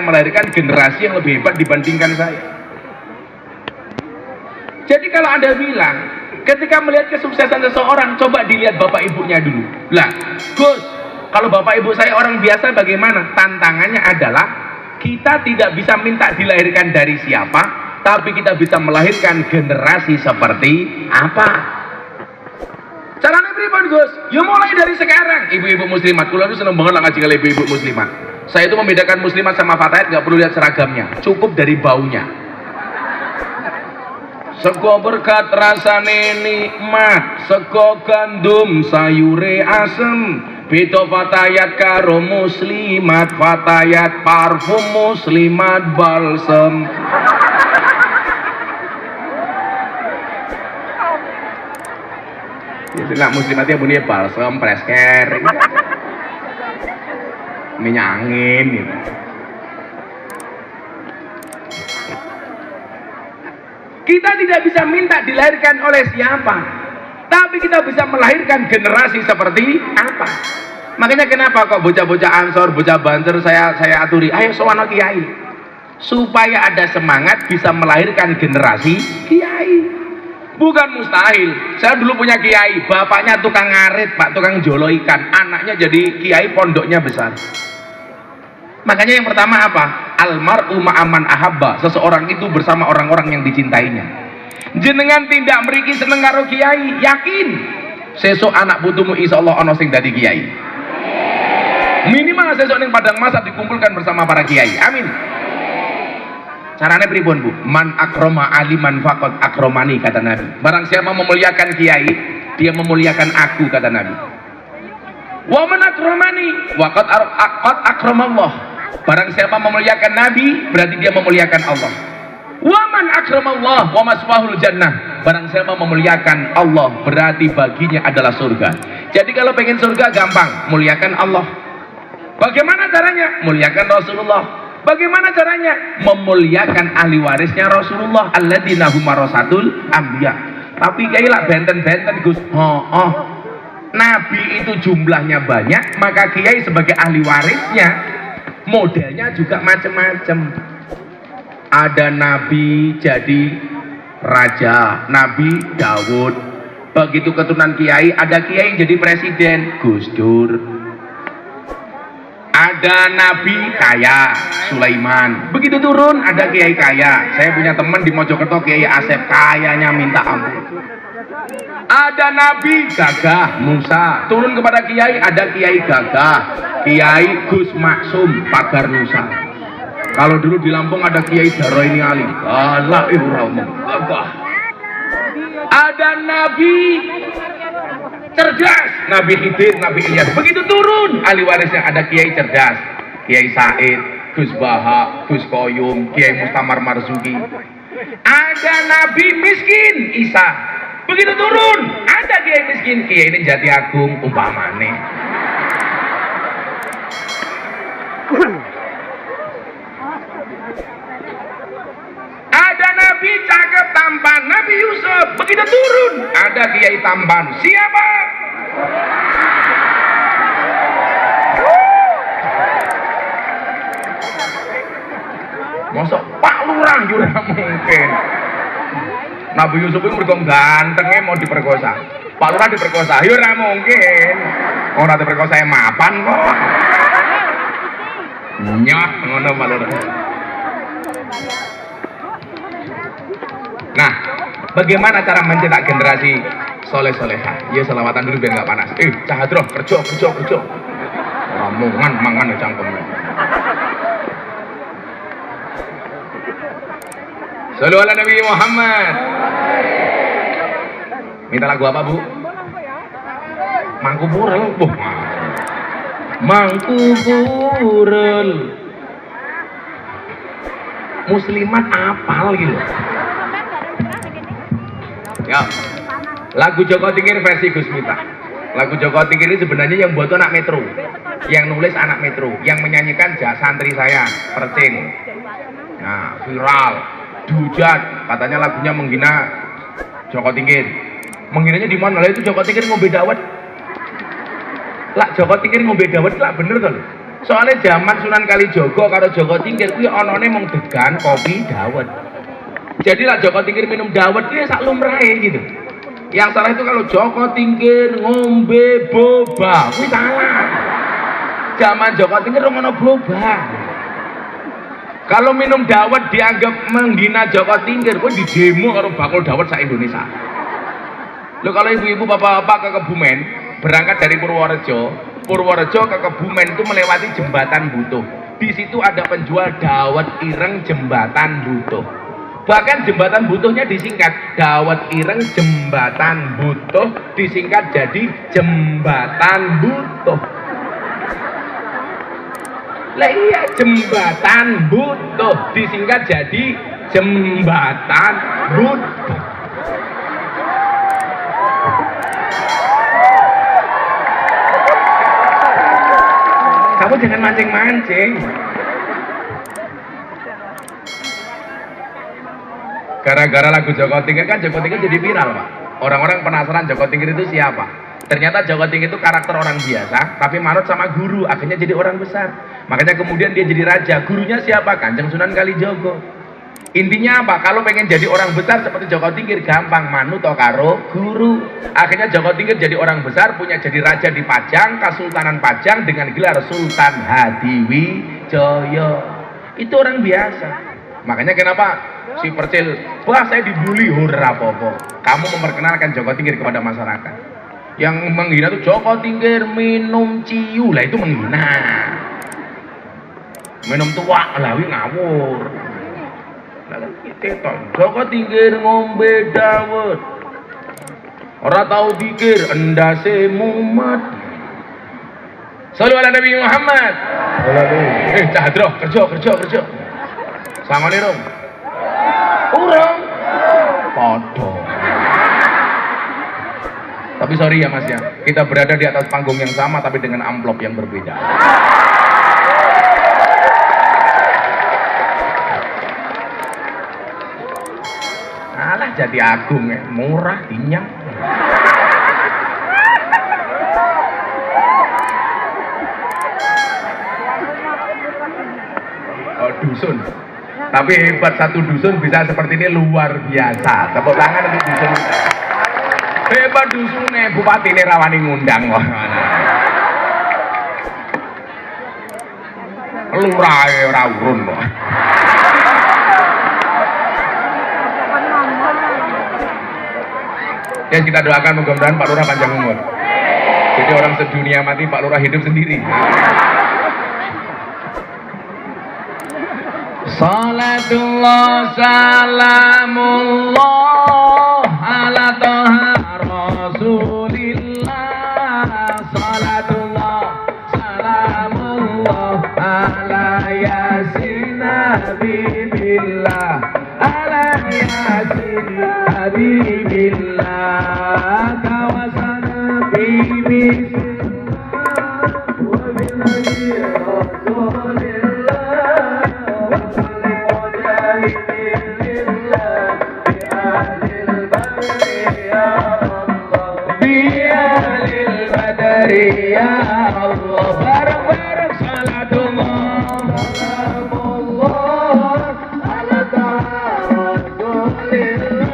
melahirkan generasi yang lebih hebat dibandingkan saya. Jadi kalau Anda bilang, ketika melihat kesuksesan seseorang, coba dilihat bapak ibunya dulu. Lah, Gus, kalau bapak ibu saya orang biasa bagaimana? Tantangannya adalah kita tidak bisa minta dilahirkan dari siapa, tapi kita bisa melahirkan generasi seperti apa. Caranya pripun, Gus? Ya mulai dari sekarang. Ibu-ibu muslimat, kula itu seneng banget lah ngaji kali ibu-ibu muslimat. Saya itu membedakan muslimat sama fatayat nggak perlu lihat seragamnya, cukup dari baunya. Sego berkat rasane nikmat, sego gandum sayure asem. Beda fatayat karo muslimat, fatayat parfum, muslimat balsem. Biasanya muslimatnya bunyinya balsem, presker, minyak angin gitu. Kita tidak bisa minta dilahirkan oleh siapa, tapi kita bisa melahirkan generasi seperti apa. Makanya kenapa kok bocah-bocah Ansor, bocah Banser saya aturi, ayo sowan kiai, supaya ada semangat bisa melahirkan generasi kiai. Bukan mustahil. Saya dulu punya kiai, bapaknya tukang ngarit, Pak, tukang jolo ikan, anaknya jadi kiai, pondoknya besar. Makanya yang pertama apa? Almar'u ma'aman ahabba. Seseorang itu bersama orang-orang yang dicintainya. Jenengan tindak mriki seneng karo kiai, yakin sesuk anak putumu insyaallah ana sing dadi kiai. Minimal sesuk ning padang masa dikumpulkan bersama para kiai. Amin. Caranya pripun, Bu? Man akroma aliman faqad akromani, kata Nabi. Barang siapa memuliakan kiai, dia memuliakan aku, kata Nabi. Wa man akromani waqad akramallah. Barang siapa memuliakan Nabi, berarti dia memuliakan Allah. Wa man akramallah wa maswahul jannah. Barang siapa memuliakan Allah, berarti baginya adalah surga. Jadi kalau pengen surga gampang, muliakan Allah. Bagaimana caranya? Muliakan Rasulullah. Bagaimana caranya? Memuliakan ahli warisnya Rasulullah, alladzina hum warasatul anbiya. Tapi kiai lah benten-benten, Gus. Nabi itu jumlahnya banyak, maka kiai sebagai ahli warisnya modelnya juga macam-macam. Ada nabi jadi raja, Nabi Daud. Begitu keturunan kiai, ada kiai yang jadi presiden, Gus Dur. Ada nabi kaya, Sulaiman. Begitu turun, ada kiai kaya. Saya punya teman di Mojokerto, Kiai Asep, kayanya minta ampun. Ada nabi gagah, Musa. Turun kepada kiai, ada kiai gagah, Kiai Gus Maksum, Pagar Nusa. Kalau dulu di Lampung ada Kiai Daroini Ali, gagah. Ada nabi cerdas, Nabi Khidir, Nabi Ilyas. Begitu turun ahli warisnya, ada kiai cerdas, Kiai Said, Gus Baha, Gus Koyum, Kiai Mustamar Marzuki. Ada nabi miskin, Isa. Begitu turun, ada kiai miskin, kiai ini Jati Agung, umpamane. Ada nabi cakep tampan, Nabi Yusuf. Begitu turun, ada kiai tampan, siapa? Masa Pak Lurah juga mungkin. Nabi Yusuf itu mereka gantengnya mau diperkosa, Pak Lurah diperkosa, ya ora mungkin. Orang diperkosa yang mapan kok. Nyah ngono Pak Lurah. Nah, bagaimana cara mencetak generasi soleh-soleha? Ya selawatan dulu biar nggak panas. Cahadroh, kerja. Ramongan, mangan ya cangkemnya. Sallu ala Nabi Muhammad. Minta lagu apa, Bu? Mangku Burel. Mangku Burel. Muslimat apal gitu. Ya. Lagu Joko Tingkir versi Gus Miftah. Lagu Joko Tingkir ini sebenarnya yang buat anak Metro. Yang nulis anak Metro, yang menyanyikan santri saya, Percing. Nah, viral. Dihujat, katanya lagunya menghina Joko Tingkir. Menghinanya di mana? Lah itu Joko Tingkir ngombe dawet. Lah Joko Tingkir ngombe dawet lah bener kan? Soalnya zaman Sunan Kalijaga karo Joko Tingkir kuwi anane mung degan kopi dawet. Jadi lah Joko Tingkir minum dawet kuwi sak lumrahe gitu. Yang salah itu kalau Joko Tingkir ngombe boba, kuwi salah. Zaman Joko Tingkir ngono boba. Kalau minum dawet dianggap menghina Joko Tingkir, kuwi di demo karo bakul dawet sak Indonesia. Loh kalau ibu-ibu bapak-bapak ke Kebumen berangkat dari Purworejo ke Kebumen itu melewati jembatan Butuh. Di situ ada penjual dawet ireng jembatan Butuh. Bahkan jembatan Butuhnya disingkat dawet ireng jembatan Butuh, disingkat jadi jembatan Butuh. Lah iya jembatan Butuh disingkat jadi jembatan Butuh. Kamu jangan mancing-mancing. Gara-gara lagu Joko Tingkir kan Joko Tingkir jadi viral, Pak. Orang-orang penasaran Joko Tingkir itu siapa. Ternyata Joko Tingkir itu karakter orang biasa, tapi manut sama guru, akhirnya jadi orang besar. Makanya kemudian dia jadi raja. Gurunya siapa? Kanjeng Sunan Kalijaga. Intinya apa? Kalau pengen jadi orang besar seperti Joko Tingkir gampang, manut karo guru. Akhirnya Joko Tingkir jadi orang besar, punya jadi raja di Pajang, Kesultanan Pajang dengan gelar Sultan Hadiwijaya. Itu orang biasa. Makanya kenapa si Percil, wah saya dibully, ora apa-apa. Kamu memperkenalkan Joko Tingkir kepada masyarakat. Yang menghina itu Joko Tingkir minum ciu, lah itu menghina. Minum tua, lah ngawur. Joko Tingkir ngombe dawet, ora tau dikir endase mumet. Shallu ala Nabi Muhammad. Cahadro, kerja. Sangone rong. Urung. Podo. Tapi sorry ya Mas ya, kita berada di atas panggung yang sama tapi dengan amplop yang berbeda. Alah jadi agung ya, murah, dinyang. Oh dusun. Tapi hebat satu dusun bisa seperti ini luar biasa. Tepuk tangan untuk dusun. Hebat dusunnya, bupati ini rawani ngundang kok. Lurah ora urun kok. Ya kita doakan mudah-mudahan Pak Lurah panjang umur. Jadi orang sedunia mati, Pak Lurah hidup sendiri. Salatullah salamullah ala toha rasulillah. Salatullah salamullah ala yasin habibillah. Ala yasin habibillah. Kawasan bibi ya Allah, bareng-bareng salatullah salamullah ala rasulillah.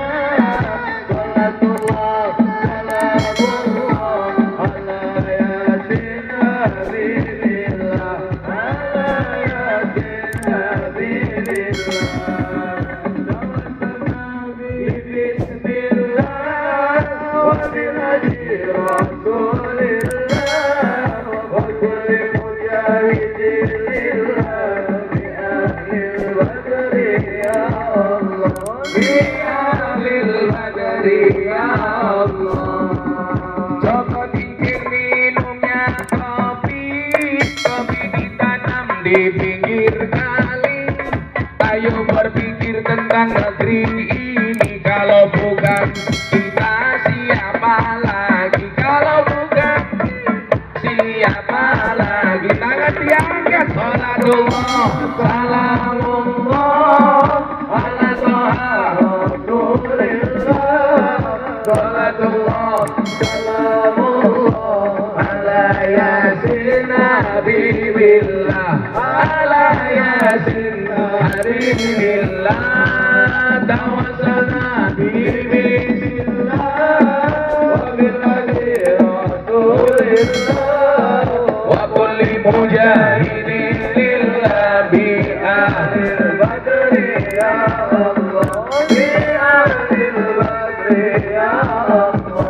Salatullah salamullah ala yasin habibillah. Ala yasin habibillah. Bismillah wa binajri rasulillah. Joko Tingkir minumnya kopi ditanam di pinggir kali. Ayo berpikir tentang negeri ini, kalau bukan kita siapa lagi? Kalau bukan siapa lagi? Tangan diangkat. Salatullah salamullah ala toha rasulillah. Salatullah salamullah ala yasin habibillah. yasin habibillah tawassalna bismillah wa bil rasulillah wa kulli mujahidin lillah bi ahlil badri ya Allah bi ahlil badri ya Allah.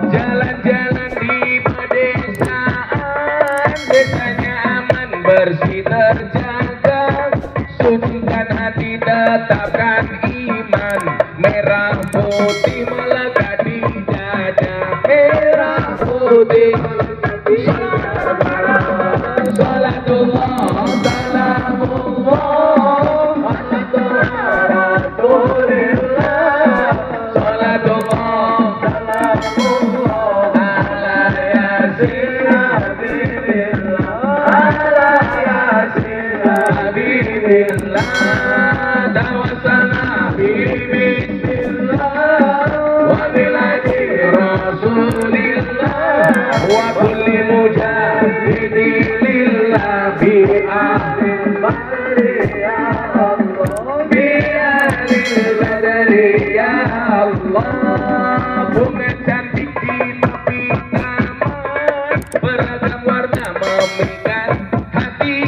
Jalan-jalan di pedesaan, desanya aman bersih terjaga, sucikan hati tetapkan iman, merah putih melekat di dada, merah putih salatullah salamullah ala rasulillah salatullah salamullah ala yasin habibillah ala yasin habibillah tawassalna bismillah wa biladi rasulillah wa kulli mujahidin lillah bi ahlil badri ya Allah bi ahlil badri ya Allah. Bunga cantik di tepi taman, beragam warna memikat hati,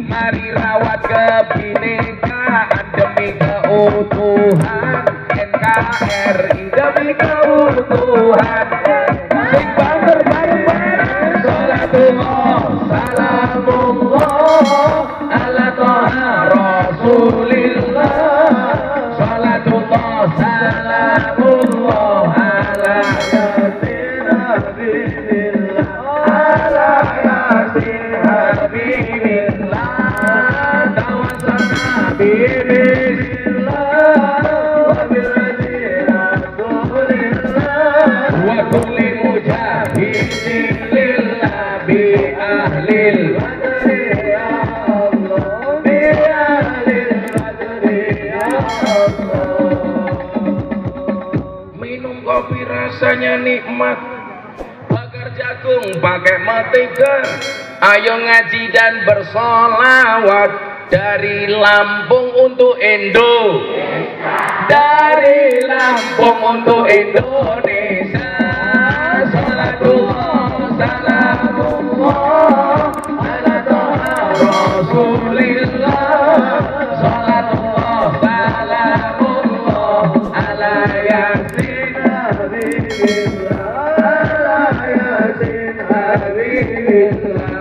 mari rawat kebinekaan demi keutuhan NKRI, demi keutuhan. Sing banter bareng-bareng salatullah salamullah ala toha rasulillah salatullah salamullah ala yasin habibillah ala yasin habibillah tawassalna bismillah wa bil rasulillah wa kulli mujahidin lillah bi ahlil badri ya Allah bi ahlil badri ya Allah. Minum kopi rasanya nikmat, bakar jagung pakai mentega, ayo ngaji dan bersolawat dari Lampung untuk Indo, dari Lampung untuk Indonesia. Salatullah salamullah ala toha rasulillah salatullah salamullah ala yasin habibillah ala yasin habibillah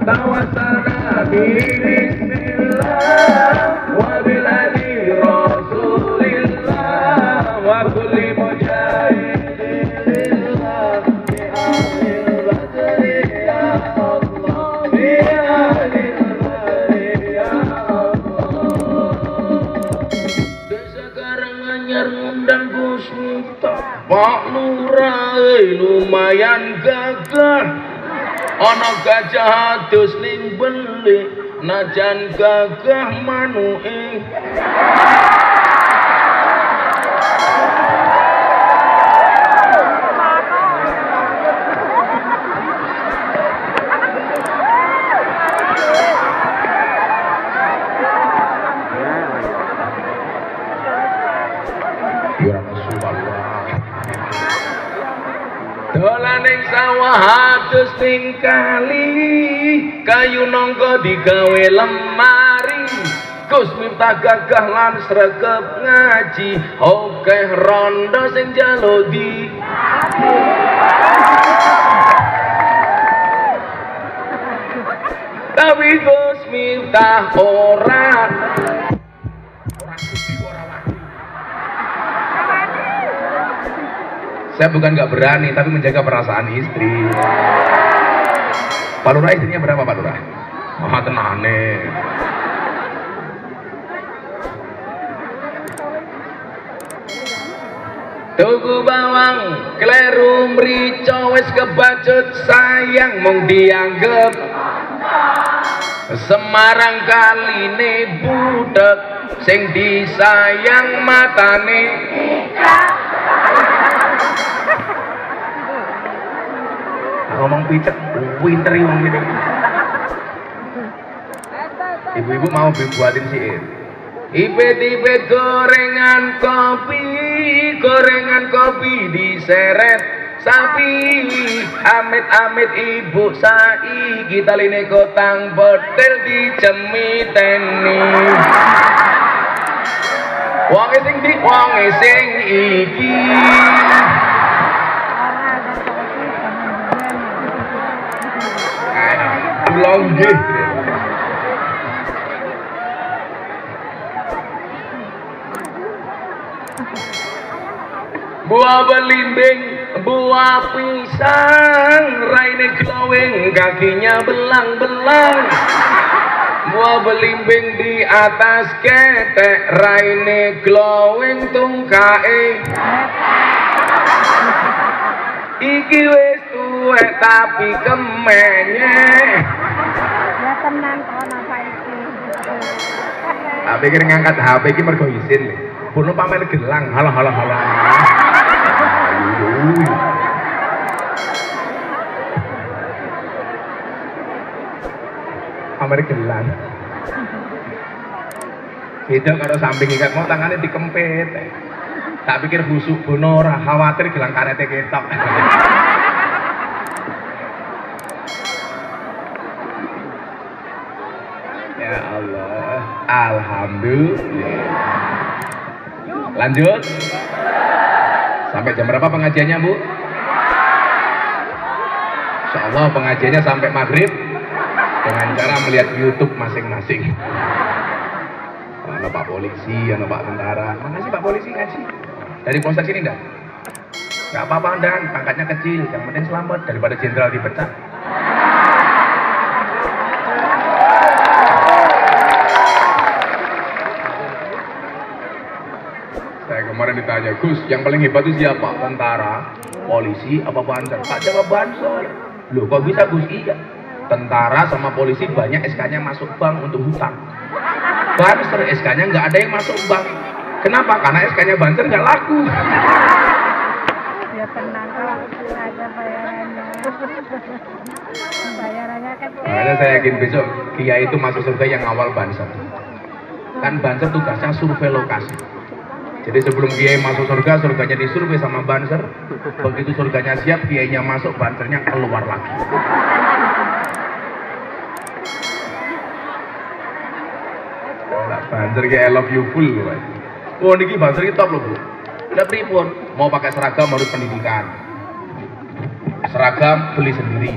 tawassalna bismillah wa biladi rasulillah wa kulli mujahidin lillah bi ahlil badri ya Allah bi ahlil badri ya Allah. Desa Karanganyar ngundang Gus Miftah, Pak Lurah lumayan gagah, ana gajah adus ning belik najan gagah manuke. Ya Rasulullah, dolan ning sawah adus ning kali, kayu nangka digawe lemari, Gus Miftah gagah lan sregep ngaji, akeh rondo sing jalodi. Tapi Gus Miftah ora suci, ora wani. Saya bukan nggak berani, tapi menjaga perasaan istri. Pak Lurah istrinya berapa Pak Lurah? Maha tenane. Tuku bawang, kleru mrica wis kebacut sayang mung dianggep Semarang kaline budek sing disayang matane. Ngomong pitek, pinter wong ngene. ibu-ibu mau buatin syair. Ipet-ipet gorengan kopi diseret sapi, amit-amit ibu saiki taline kotang betel dicemiteni. Wonge sing iki longge. Buah belimbing, buah pisang, raine glowing, kakinya belang-belang. Buah belimbing di atas ketek, raine glowing, tungkae. Iki wis tuwek tapi kemenye. Ya tenang kono saiki. Tak pikir ngangkat HP iki mergo isin lho. Bono pamer gelang. Halah. Pamer gelang. Beda karo samping ikat mau tangannya dikempit. Tak pikir busuk bono ora khawatir gelang karete ketok. Ya Allah, alhamdulillah. Lanjut. Sampai jam berapa pengajiannya, Bu? Insya Allah pengajiannya sampai maghrib dengan cara melihat YouTube masing-masing. Ada Pak Polisi, ada Pak Tentara. Mana sih Pak Polisi ngaji? Dari polsek sini enggak? Enggak apa-apa, Dan, pangkatnya kecil, yang penting selamat daripada jenderal dipecat. Saya kemarin ditanya, Gus, yang paling hebat itu siapa? Tentara, polisi, apa Banser? Tak jawab Banser. Loh, kok bisa Gus? Iya. Tentara sama polisi banyak SK-nya masuk bank untuk hutang. Banser SK-nya nggak ada yang masuk bank. Kenapa? Karena SK-nya Banser nggak laku. Ya tenang kalau aja bayarannya. Bayarannya kecil. Makanya saya yakin besok Kiai itu masuk surga yang awal Banser. Kan Banser tugasnya survei lokasi. Jadi sebelum Kiai masuk surga, surganya disurvei sama Banser. Begitu surganya siap, Kiainya masuk, Bansernya keluar lagi. Banser kayak I love you full loh. Oh niki Banser iki top loh, Bu. Udah pripun? Mau pakai seragam harus pendidikan. Seragam beli sendiri.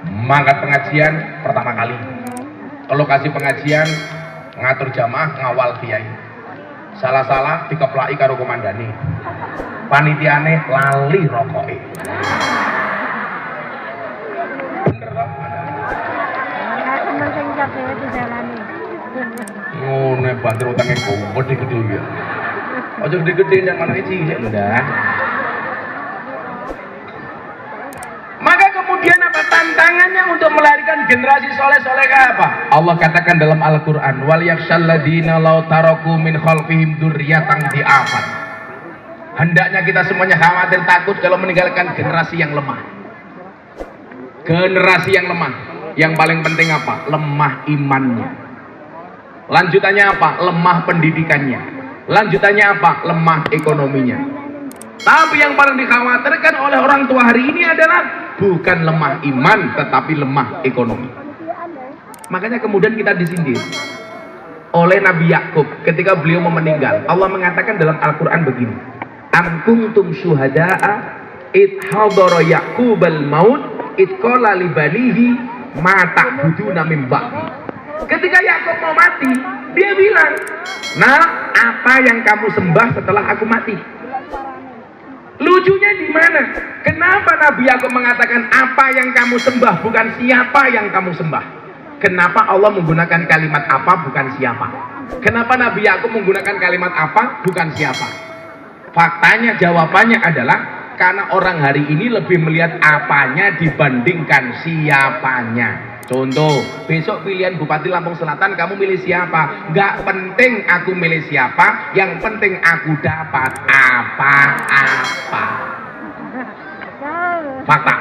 Mangkat pengajian pertama kali. Ke lokasi pengajian ngatur jamaah ngawal kiai. Salah-salah dikeplaki karo komandane. Panitiane lali rokoke. Bener ta? Ya teman sing jago dijalani. Ngono banter utangnya gede-gede ya. Aja gede-gede yang mana cilik lho, Dah. Maka kemudian apa tantangannya untuk melahirkan generasi soleh-solehah apa? Allah katakan dalam Al-Qur'an, wal yakhshal ladina law taraku min khalfihim dzurriyyatan di'afan. Hendaknya kita semuanya khawatir takut kalau meninggalkan generasi yang lemah. Generasi yang lemah. Yang paling penting apa? Lemah imannya. Lanjutannya apa? Lemah pendidikannya. Lanjutannya apa? Lemah ekonominya. Tapi yang paling dikhawatirkan oleh orang tua hari ini adalah bukan lemah iman, tetapi lemah ekonomi. Makanya kemudian kita disindir oleh Nabi Yakub ketika beliau mau meninggal. Allah mengatakan dalam Al-Quran begini, am kuntum syuhada'a id hadara Yaqubal maut id qala li banihi ma ta'buduna min ba'di. Ketika Yakub mau mati, dia bilang, nah apa yang kamu sembah setelah aku mati? Lucunya di mana? Kenapa Nabi Yakub mengatakan apa yang kamu sembah, bukan siapa yang kamu sembah? Kenapa Allah menggunakan kalimat apa, bukan siapa? Kenapa Nabi Yakub menggunakan kalimat apa, bukan siapa? Faktanya, jawabannya adalah karena orang hari ini lebih melihat apanya dibandingkan siapanya. Contoh, besok pilihan Bupati Lampung Selatan, kamu milih siapa? Gak penting aku milih siapa, yang penting aku dapat apa-apa. Fakta.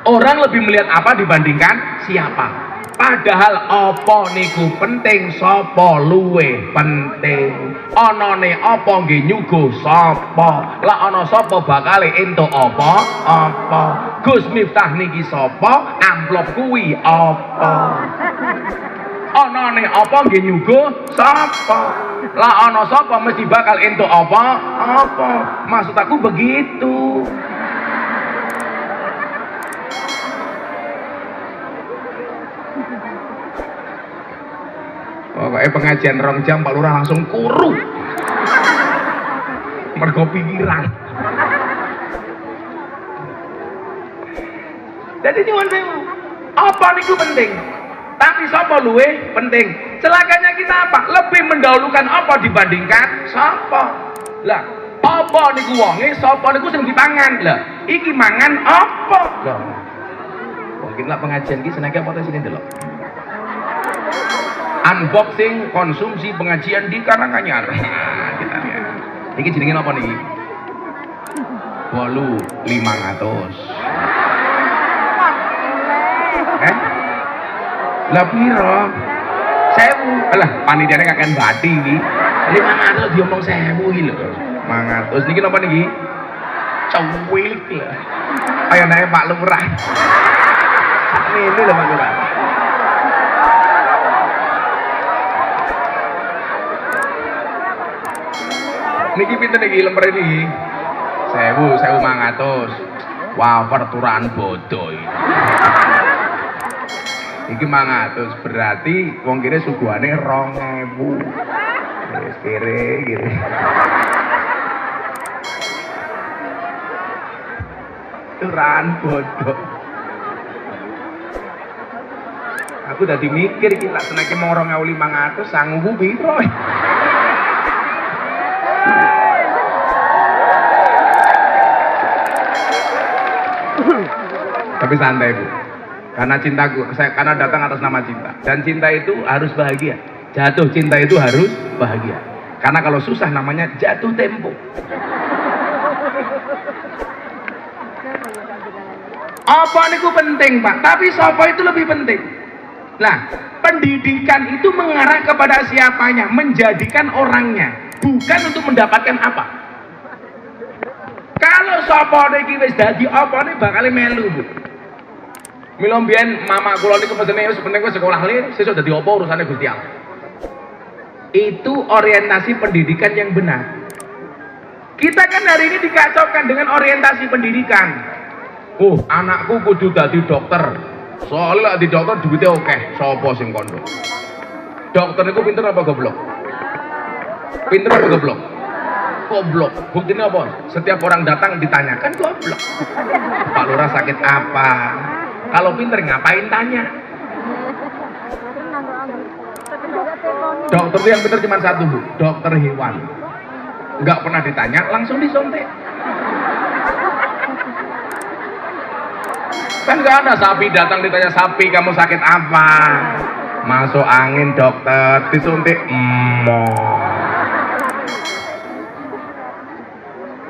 Orang lebih melihat apa dibandingkan siapa. Pak Padahal apa niku penting, sapa luwih penting. Anane apa nggih nyuguh sapa? Lah ana sapa bakale entuk apa? Apa? Gus Miftah niki sapa? Amplop kuwi apa? Anane apa nggih nyuguh sapa? Lah ana sapa mesti bakal entuk apa? Apa? Maksud aku begitu. Pokoknya pengajian 2 jam Pak Lurah langsung kuru. Mergo pikiran. Jadi nyuwun sewu. Apa niku penting? Tapi sapa luwe penting. Celakanya kita apa? Lebih mendahulukan apa dibandingkan sapa? Lah, apa niku wonge, sapa niku sing dipangan. Lah, iki mangan apa? Lah. Mungkin lah pengajian iki senenge apa sini delok. Unboxing konsumsi pengajian di Karanganyar. Nah, kita lihat. Iki jenenge apa niki? Bolu 500. Lah piro? 1000. Alah, panitiane kakek bati iki. 500 diomong 1000 iki lho. 500. Niki napa niki? Cuwik lah. Ayo naik Pak Lurah. Ini lho Pak Lurah. Niki pinten niki lemper ini? 1500. Wah, perturan bodoh ini. Iki 500 berarti wong kene suguhane 2000. Wis kere gitu. Turan bodoh. Aku dadi mikir iki lak seneke mong 2500 sanggup piro. Tapi santai Bu, karena cintaku, karena datang atas nama cinta, dan cinta itu harus bahagia. Jatuh cinta itu harus bahagia, karena kalau susah namanya jatuh tempo. Apa niku penting Pak, tapi sapa itu lebih penting. Nah, pendidikan itu mengarah kepada siapanya, menjadikan orangnya, bukan untuk mendapatkan apa. Kalau sapa iki wis dadi apane bakal melu Bu. Mila mbiyen mama kula niku mesene wis penting wis sekolah le, sesuk dadi apa urusane Gusti Allah. Itu orientasi pendidikan yang benar. Kita kan hari ini dikacaukan dengan orientasi pendidikan. Anakku kudu dadi dokter. Soalnya di dokter duitnya oke. Sapa sing kondo? Dokter niku pinter apa goblok? Pinter apa goblok? Goblok. Buktinya apa? Setiap orang datang ditanyakan goblok. Pak Lurah sakit apa? Kalau pinter ngapain tanya? Dokter yang pinter cuma satu Bu, dokter hewan. Nggak pernah ditanya, langsung disontek. Kan nggak ada sapi datang ditanya, sapi kamu sakit apa? Masuk angin dokter, disuntik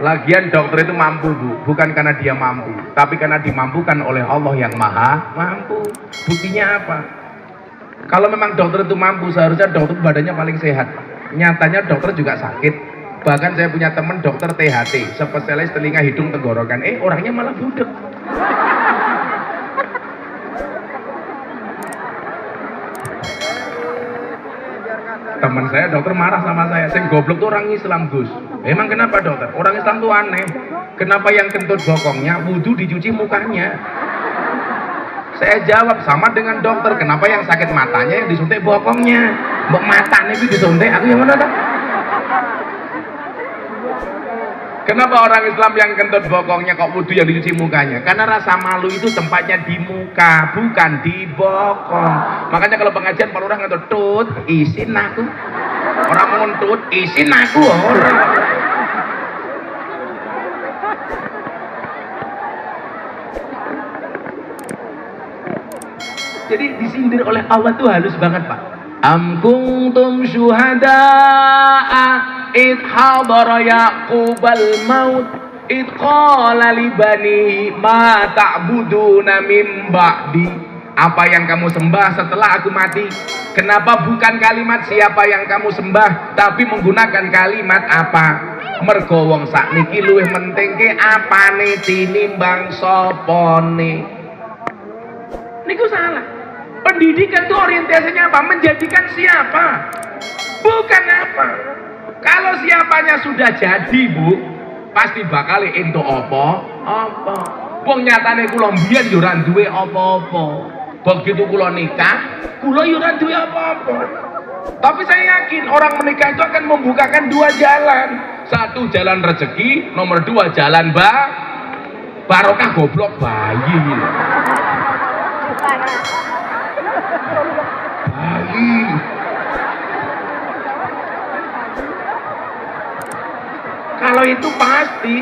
Lagian dokter itu mampu Bu, bukan karena dia mampu, tapi karena dimampukan oleh Allah yang maha mampu. Buktinya apa? Kalau memang dokter itu mampu, seharusnya dokter badannya paling sehat. Nyatanya dokter juga sakit. Bahkan saya punya teman dokter THT, spesialis telinga hidung tenggorokan. Orangnya malah budek. Teman saya dokter marah sama saya, sing goblok tuh orang Islam Gus. Emang kenapa dokter? Orang Islam tuh aneh. Kenapa yang kentut bokongnya wudhu dicuci mukanya? Saya jawab sama dengan dokter. Kenapa yang sakit matanya yang disuntik bokongnya? Mbok matanya itu disuntik, aku yang mana dong? Kenapa orang Islam yang kentut bokongnya kok wudhu yang dicuci mukanya? Karena rasa malu itu tempatnya di muka, bukan di bokong. Makanya kalau pengajian Pak Lurah ngetut, tut, isin aku. Orang nguntut, isin aku. Orang. Jadi disindir oleh Allah tuh halus banget Pak. Am kuntum syuhada'a id hadara Yaqubal maut id qala li banihi ma ta'buduna min ba'di Apa yang kamu sembah setelah aku mati? Kenapa bukan kalimat siapa yang kamu sembah, tapi menggunakan kalimat apa? Mergo wong sakniki luwih mentingke apane tinimbang sopone. Niku salah. Pendidikan itu orientasinya apa? Menjadikan siapa? Bukan apa. Kalau siapanya sudah jadi, Bu, pasti bakal entuk apa? Apa? Wong nyatane kula mbiyen yo ora duwe apa-apa. Begitu kula nikah, kula yo ora duwe apa-apa. Tapi saya yakin orang menikah itu akan membukakan dua jalan. Satu jalan rezeki, nomor dua jalan barokah goblok bayi. Bayi. Kalau itu pasti.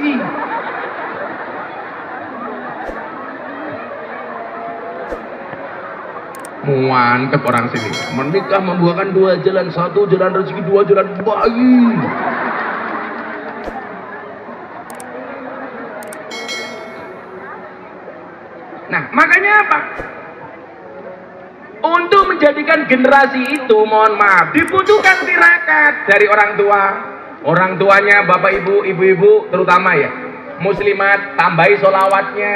Mantep orang sini. Menikah membukakan dua jalan, satu jalan rezeki, dua jalan bayi. Nah, makanya apa? Untuk menjadikan generasi itu, mohon maaf, dibutuhkan tirakat dari orang tua. Orang tuanya, bapak ibu, ibu-ibu terutama ya, muslimat, tambahi solawatnya.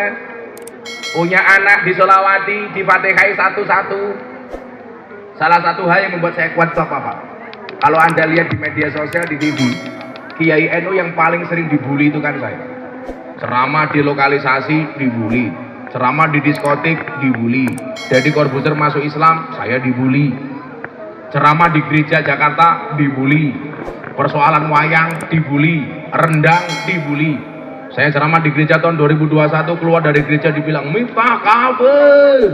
Punya anak disolawati, difatihai satu-satu. Salah satu hal yang membuat saya kuat apa, Pak? Kalau Anda lihat di media sosial, di TV, Kiai NU yang paling sering dibully itu kan saya. Ceramah di lokalisasi dibully, ceramah di diskotik dibully. Jadi Corbuzier masuk Islam, saya dibully. Ceramah di gereja Jakarta dibully. Persoalan wayang dibully, rendang dibully. Saya ceramah di gereja tahun 2021, keluar dari gereja dibilang Miftah kafir.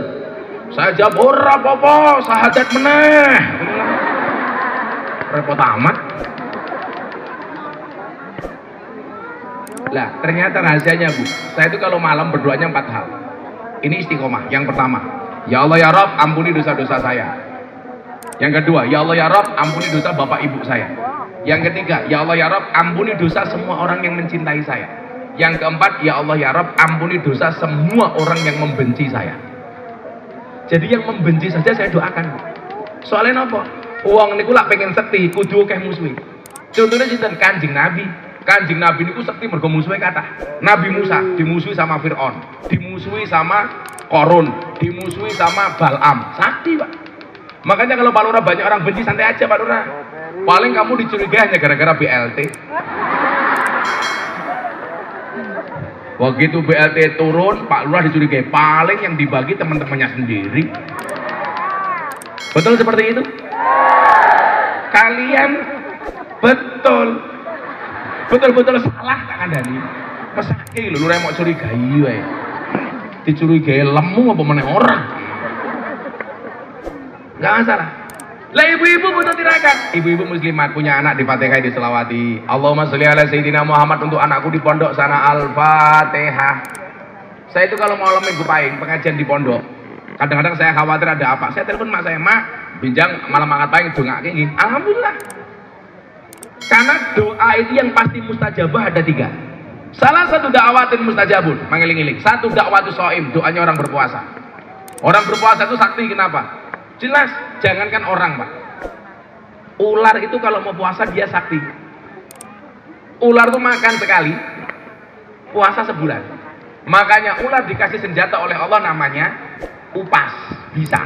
Saya jawab ora apa-apa, sahadat meneh. Repot amat. Lah, ternyata rahasianya, Bu. Saya itu kalau malam berdoanya 4 hal. Ini istiqomah. Yang pertama, ya Allah ya Rabb, ampuni dosa-dosa saya. Yang kedua, ya Allah ya Rabb, ampuni dosa bapak ibu saya. Yang ketiga, ya Allah ya Rabb, ampuni dosa semua orang yang mencintai saya. Yang keempat, ya Allah ya Rabb, ampuni dosa semua orang yang membenci saya. Jadi yang membenci saja saya doakan. Soalnya apa? Uang niku lak pengen sekti, kudu akeh musuhi. Contohnya sinten Kanjeng Nabi. Kanjeng Nabi niku sekti mergo musuhe kathah. Nabi Musa dimusuhi sama Fir'aun, dimusuhi sama Korun, dimusuhi sama Bal'am. Sakti, Pak. Makanya kalau Pak Lurah banyak orang benci, santai aja Pak Lurah. Paling kamu dicurigai hanya gara-gara BLT. Begitu BLT turun, Pak Lurah dicurigai. Paling yang dibagi teman-temannya sendiri. Betul seperti itu? Kalian betul salah tak kandani. Mesake lho Lurah mau curigai wae. Dicurigai lemu apa meneh orang. Enggak masalah. Lah ibu-ibu butuh tirakat. Ibu-ibu muslimat punya anak difatihai diselawati. Allahumma sholli ala sayyidina Muhammad, untuk anakku di pondok sana Al-Fatihah. Saya itu kalau mau minggu pahing pengajian di pondok, kadang-kadang saya khawatir ada apa. Saya telepon mak saya, "Mak, binjang malam angkat pahing dongake nggih." Alhamdulillah. Karena doa itu yang pasti mustajabah ada 3. Salah satu dakwatin mustajabun, mengiling-iling. Satu dakwatus shaim, doanya orang berpuasa. Orang berpuasa itu sakti, kenapa? Jelas, jangankan orang, Pak. Ular itu kalau mau puasa dia sakti. Ular itu makan sekali, puasa sebulan. Makanya ular dikasih senjata oleh Allah namanya upas, bisa.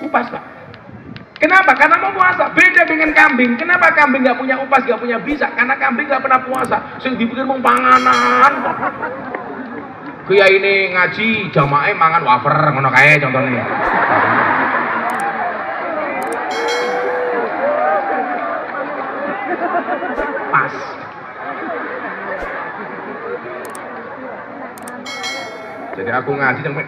Upas, Pak. Kenapa? Karena mau puasa. Beda dengan kambing. Kenapa kambing nggak punya upas, nggak punya bisa? Karena kambing nggak pernah puasa. Sing dipikir mau panganan. Kiai ini ngaji jamaah mangan wafer ngono kae contohnya. Pas. Jadi aku ngaji sampai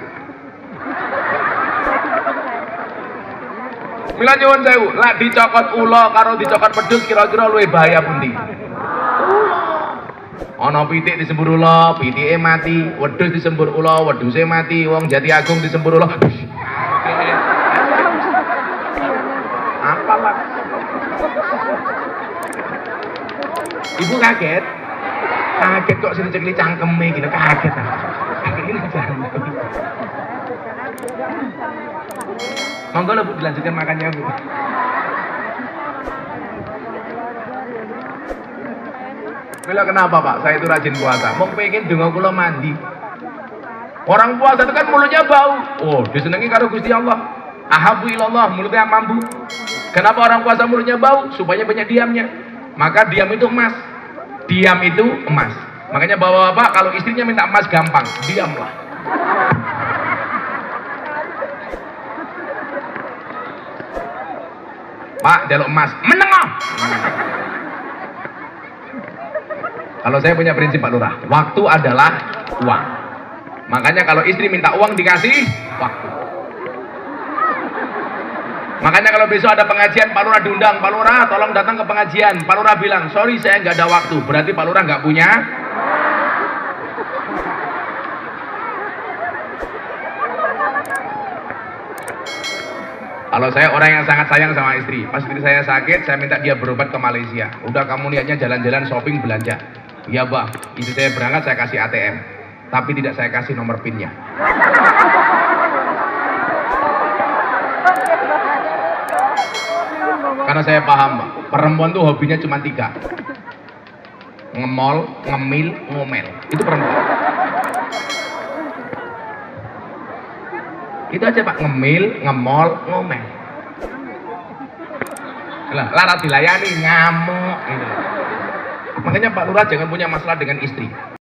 Mila nyuwun sewu, lak dicokot ula karo dicokot pedhus kira-kira luwih bahaya pundi? Ana pitik disembur ula, pitike mati, wedhus disembur ula, wedhuse mati, wong Jati Agung disembur ula. Apalah. Ibu kaget. Kaget kok sing cekli cangkeme gitu, kaget. Kaget ini jalan. Monggo lah Bu, dilanjutkan makannya Bu. Bila kenapa Pak? Saya itu rajin puasa. Mau pengen donga kula mandi. Orang puasa itu kan mulutnya bau. Oh, disenengi karo Gusti Allah. Ahabu ilallah, mulutnya mampu. Kenapa orang puasa mulutnya bau? Supaya banyak diamnya. Maka diam itu emas. Diam itu emas. Makanya bapak-bapak kalau istrinya minta emas gampang, diamlah. Pak, jaluk emas, menengok. Kalau saya punya prinsip Pak Lurah, waktu adalah uang. Makanya kalau istri minta uang dikasih waktu. Makanya kalau besok ada pengajian, Pak Lurah diundang, Pak Lurah tolong datang ke pengajian. Pak Lurah bilang, sorry saya nggak ada waktu. Berarti Pak Lurah nggak punya. Kalau saya orang yang sangat sayang sama istri, pas istri saya sakit, saya minta dia berobat ke Malaysia. Udah kamu niatnya jalan-jalan shopping belanja. Iya Bah, istri saya berangkat saya kasih ATM, tapi tidak saya kasih nomor PIN-nya. Karena saya paham Pak, perempuan tuh hobinya cuma 3. Ngemol, ngemil, ngomel. Itu perempuan. Itu aja Pak, ngemil, ngemol, ngomel. Lah, larat dilayani, ngamuk gitu. Makanya Pak Lurah jangan punya masalah dengan istri.